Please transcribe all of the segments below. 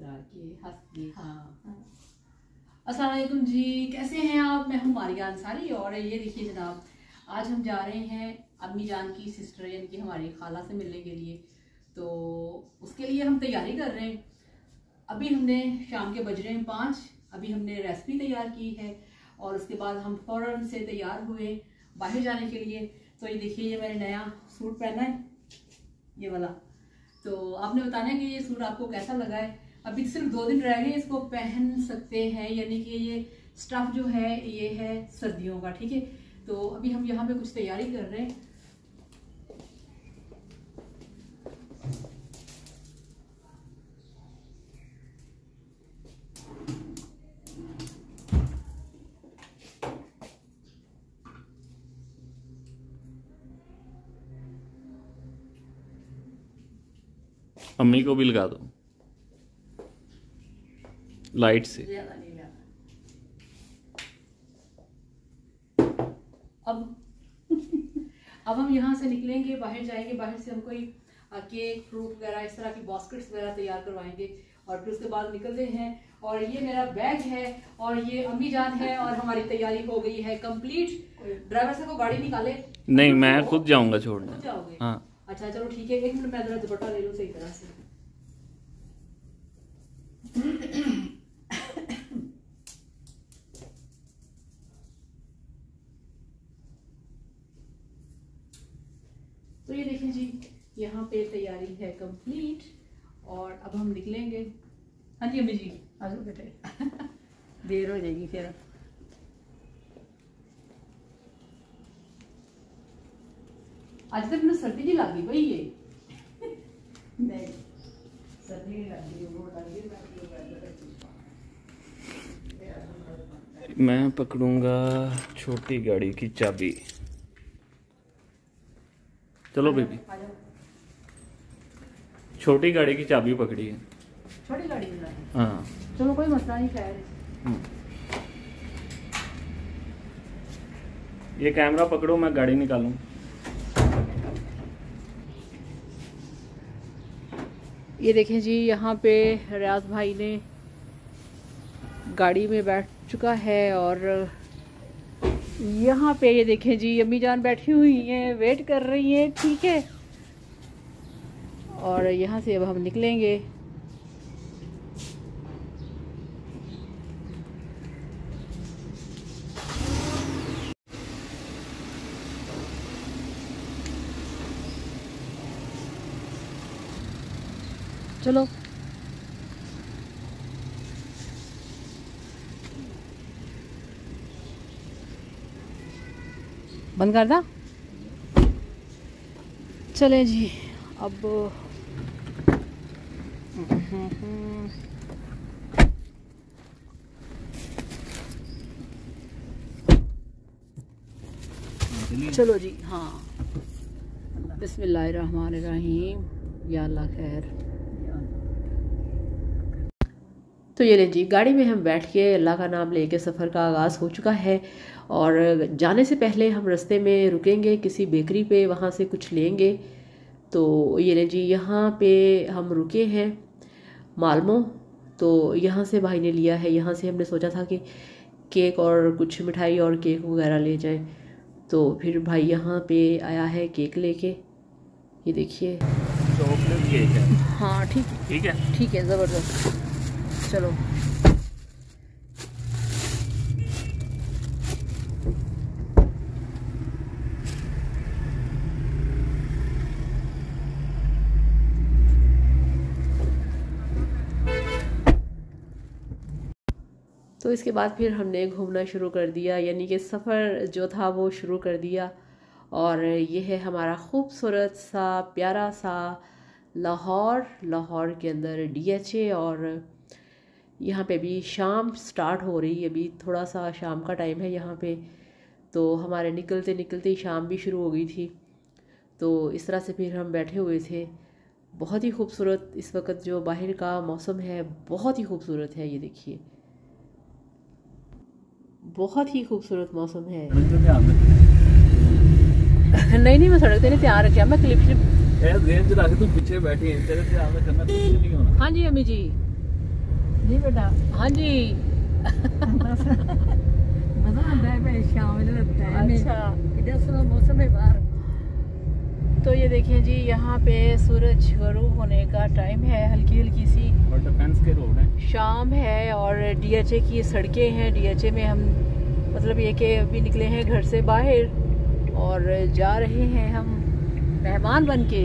तरह के हंस। हाँ, अस्सलाम वालेकुम जी, कैसे हैं आप? मैं हूँ मारिया अंसारी और ये देखिए जनाब, आज हम जा रहे हैं अम्मी जान की सिस्टर यानी कि हमारी खाला से मिलने के लिए। तो उसके लिए हम तैयारी कर रहे हैं। अभी हमने शाम के बज रहे हैं 5, अभी हमने रेसिपी तैयार की है और उसके बाद हम फौरन से तैयार हुए बाहर जाने के लिए। तो ये देखिए, ये मैंने नया सूट पहना है, ये वाला। तो आपने बताना है कि ये सूट आपको कैसा लगा है। अभी सिर्फ 2 दिन रह गए, इसको पहन सकते हैं, यानी कि ये स्टफ जो है ये है सर्दियों का, ठीक है। तो अभी हम यहाँ पे कुछ तैयारी कर रहे हैं। अम्मी को भी लगा दो लाइट से। ज्यादा नहीं लगा। अब हम यहाँ से निकलेंगे, बाहर जाएंगे। बाहर से हम कोई केक, फ्रूट वगैरह, इस तरह की बास्केट्स वगैरह तैयार करवाएंगे और फिर उसके बाद निकलते हैं। और ये मेरा बैग है और ये अम्मी जान है और हमारी तैयारी हो गई है कंप्लीट। ड्राइवर से को गाड़ी निकाले? नहीं, मैं खुद जाऊंगा छोड़ने। जाओगे? हाँ। अच्छा चलो ठीक है, 1 मिनट मैं जरा दुपट्टा ले लूं सही तरह से। तो ये देखें जी, यहाँ पे तैयारी है कंप्लीट और अब हम निकलेंगे। हाँ जी अम्मी जी, आ जाओ बेटे। देर हो जाएगी फिर। आज तक मैं सर्दी जी लग गई भाई, ये नहीं सर्दी नहीं लग गई, वो लग गई। मैं पकड़ूंगा छोटी गाड़ी की चाबी। चलो बेबी, छोटी गाड़ी की चाबी पकड़ी है। छोटी गाड़ी में? हाँ चलो कोई मसला नहीं। खैर ये कैमरा पकड़ो, मैं गाड़ी निकालूं। ये देखें जी, यहाँ पे रियाज भाई ने गाड़ी में बैठ चुका है और यहाँ पे ये देखें जी, अम्मी जान बैठी हुई हैं, वेट कर रही हैं, ठीक है। और यहाँ से अब हम निकलेंगे। चलो बंद कर दा। चले जी अब। चलो जी, हाँ, बिस्मिल्लाहिर्रहमानिर्रहीम, या अल्लाह खैर। तो ये ले जी, गाड़ी में हम बैठ के अल्लाह का नाम लेके सफ़र का आगाज़ हो चुका है। और जाने से पहले हम रास्ते में रुकेंगे किसी बेकरी पे, वहाँ से कुछ लेंगे। तो ये ले जी, यहाँ पे हम रुके हैं मालमो। तो यहाँ से भाई ने लिया है, यहाँ से हमने सोचा था कि केक और कुछ मिठाई और केक वगैरह ले जाएं। तो फिर भाई यहाँ पे आया है केक लेके, ये देखिए चॉकलेट केक है। हाँ ठीक है, ठीक है, ज़बरदस्त। चलो तो इसके बाद फिर हमने घूमना शुरू कर दिया, यानी कि सफ़र जो था वो शुरू कर दिया। और ये है हमारा खूबसूरत सा प्यारा सा लाहौर के अंदर DHA। और यहाँ पे भी शाम स्टार्ट हो रही है, अभी थोड़ा सा शाम का टाइम है यहाँ पे। तो हमारे निकलते निकलते ही शाम भी शुरू हो गई थी। तो इस तरह से फिर हम बैठे हुए थे। बहुत ही खूबसूरत इस वक्त जो बाहर का मौसम है, बहुत ही खूबसूरत है। ये देखिए, बहुत ही खूबसूरत मौसम है। नहीं मैं सड़क तेने ध्यान रखा, मैं क्लिप रेंज रख तू पीछे बैठी है, तेरे ध्यान रखना कुछ नहीं होना। हाँ जी अम्मी जी, जी बेटा हाँ जी। मजा आता है भाई, शाम में लगता है अच्छा, इधर सुनो मौसम है बाहर। तो ये देखिए जी, यहाँ पे सूरज गरूब होने का टाइम है, हल्की हल्की सी और डिफेंस के रोड है। शाम है और डीएचए की सड़कें हैं। डीएचए में हम मतलब ये कि अभी निकले हैं घर से बाहर और जा रहे हैं हम मेहमान बन के।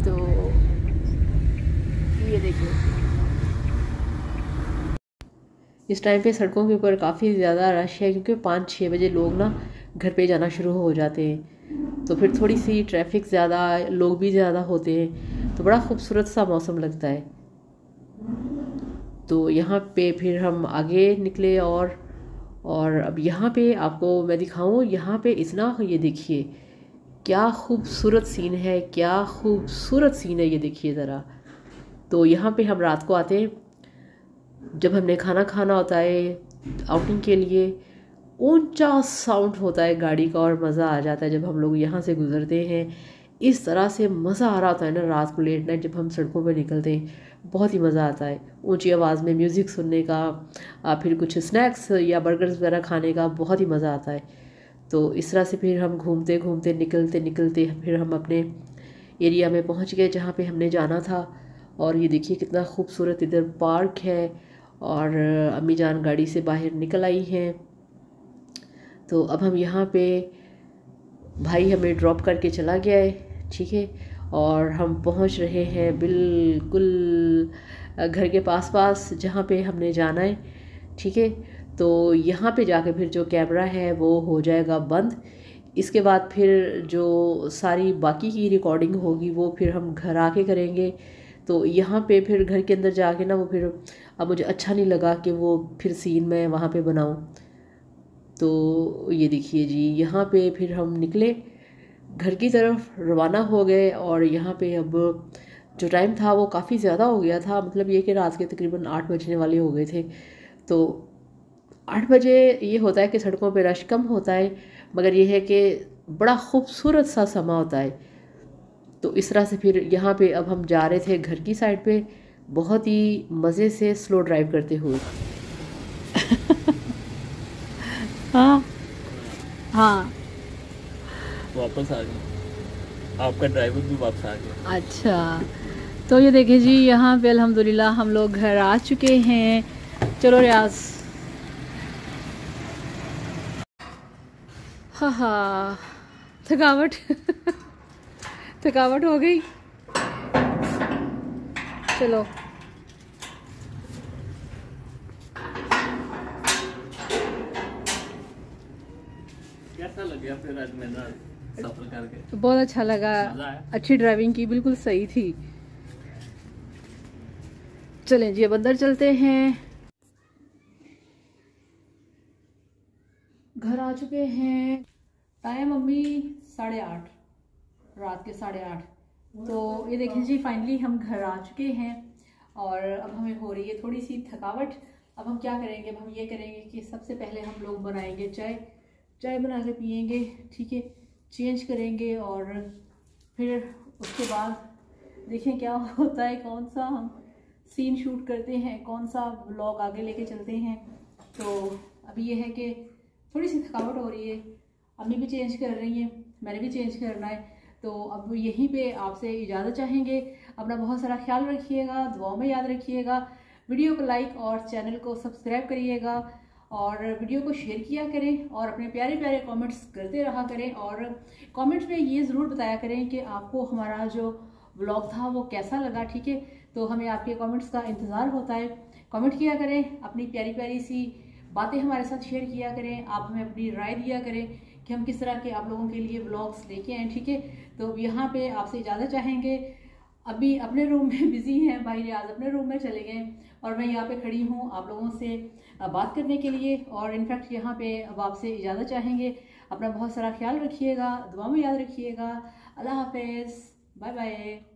तो ये देखिए, इस टाइम पे सड़कों के ऊपर काफ़ी ज़्यादा रश है क्योंकि 5-6 बजे लोग ना घर पे जाना शुरू हो जाते हैं, तो फिर थोड़ी सी ट्रैफिक ज़्यादा, लोग भी ज़्यादा होते हैं, तो बड़ा खूबसूरत सा मौसम लगता है। तो यहाँ पे फिर हम आगे निकले और अब यहाँ पे आपको मैं दिखाऊं, यहाँ पे इतना, ये देखिए क्या खूबसूरत सीन है, क्या खूबसूरत सीन है, ये देखिए ज़रा। तो यहाँ पे हम रात को आते हैं जब हमने खाना खाना होता है आउटिंग के लिए। ऊंचा साउंड होता है गाड़ी का और मज़ा आ जाता है जब हम लोग यहाँ से गुज़रते हैं। इस तरह से मज़ा आ रहा होता है ना रात को लेट नाइट जब हम सड़कों पर निकलते हैं, बहुत ही मज़ा आता है। ऊंची आवाज़ में म्यूज़िक सुनने का, फिर कुछ स्नैक्स या बर्गर्स वगैरह खाने का बहुत ही मज़ा आता है। तो इस तरह से फिर हम घूमते घूमते निकलते निकलते फिर हम अपने एरिया में पहुँच गए जहाँ पे हमने जाना था। और ये देखिए कितना खूबसूरत इधर पार्क है और अम्मी जान गाड़ी से बाहर निकल आई हैं। तो अब हम यहाँ पे, भाई हमें ड्रॉप करके चला गया है, ठीक है, और हम पहुँच रहे हैं बिल्कुल घर के पास जहाँ पे हमने जाना है, ठीक है। तो यहाँ पे जाके फिर जो कैमरा है वो हो जाएगा बंद। इसके बाद फिर जो सारी बाकी की रिकॉर्डिंग होगी वो फिर हम घर आके करेंगे। तो यहाँ पे फिर घर के अंदर जाके ना वो फिर अब मुझे अच्छा नहीं लगा कि वो फिर सीन मैं वहाँ पे बनाऊँ। तो ये देखिए जी, यहाँ पे फिर हम निकले, घर की तरफ रवाना हो गए। और यहाँ पे अब जो टाइम था वो काफ़ी ज़्यादा हो गया था, मतलब ये कि रात के तकरीबन 8 बजने वाले हो गए थे। तो 8 बजे ये होता है कि सड़कों पे रश कम होता है, मगर ये है कि बड़ा खूबसूरत सा समा होता है। तो इस तरह से फिर यहाँ पे अब हम जा रहे थे घर की साइड पे, बहुत ही मज़े से स्लो ड्राइव करते हुए। हाँ हाँ वापस आ गए, आपका ड्राइवर भी वापस आ गया। अच्छा, तो ये देखिए जी, यहाँ पे अल्हम्दुलिल्लाह हम लोग घर आ चुके हैं। चलो रियाज, हाँ थकावट थकावट हो गई। चलो कैसा लग गया फिर आज मेरा सफर करके? बहुत अच्छा लगा, मजा आया? अच्छी ड्राइविंग की, बिल्कुल सही थी। चलें जी अब अंदर चलते हैं। घर आ चुके हैं, टाइम अम्मी 8:30, रात के 8:30। तो ये देखें जी, फाइनली हम घर आ चुके हैं और अब हमें हो रही है थोड़ी सी थकावट। अब हम क्या करेंगे, अब हम ये करेंगे कि सबसे पहले हम लोग बनाएंगे चाय बना के पियेंगे, ठीक है, चेंज करेंगे और फिर उसके बाद देखें क्या होता है, कौन सा हम सीन शूट करते हैं, कौन सा व्लॉग आगे लेके चलते हैं। तो अभी ये है कि थोड़ी सी थकावट हो रही है, अम्मी भी चेंज कर रही हैं, मैंने भी चेंज करना है। तो अब यहीं पे आपसे इजाज़त चाहेंगे। अपना बहुत सारा ख्याल रखिएगा, दुआओं में याद रखिएगा। वीडियो को लाइक और चैनल को सब्सक्राइब करिएगा और वीडियो को शेयर किया करें और अपने प्यारे प्यारे कमेंट्स करते रहा करें। और कमेंट्स में ये ज़रूर बताया करें कि आपको हमारा जो व्लॉग था वो कैसा लगा, ठीक है। तो हमें आपके कमेंट्स का इंतज़ार होता है। कमेंट किया करें, अपनी प्यारी प्यारी सी बातें हमारे साथ शेयर किया करें, आप हमें अपनी राय दिया करें कि हम किस तरह के आप लोगों के लिए व्लॉग्स लेके आएँ, ठीक है। तो यहाँ पे आपसे इजाज़त चाहेंगे। अभी अपने रूम में बिजी हैं, भाई रियाज अपने रूम में चले गए और मैं यहाँ पे खड़ी हूँ आप लोगों से बात करने के लिए। और इनफैक्ट यहाँ पे अब आपसे इजाज़त चाहेंगे। अपना बहुत सारा ख्याल रखिएगा, दुआ में याद रखिएगा। अल्लाह हाफिज़, बाय बाय।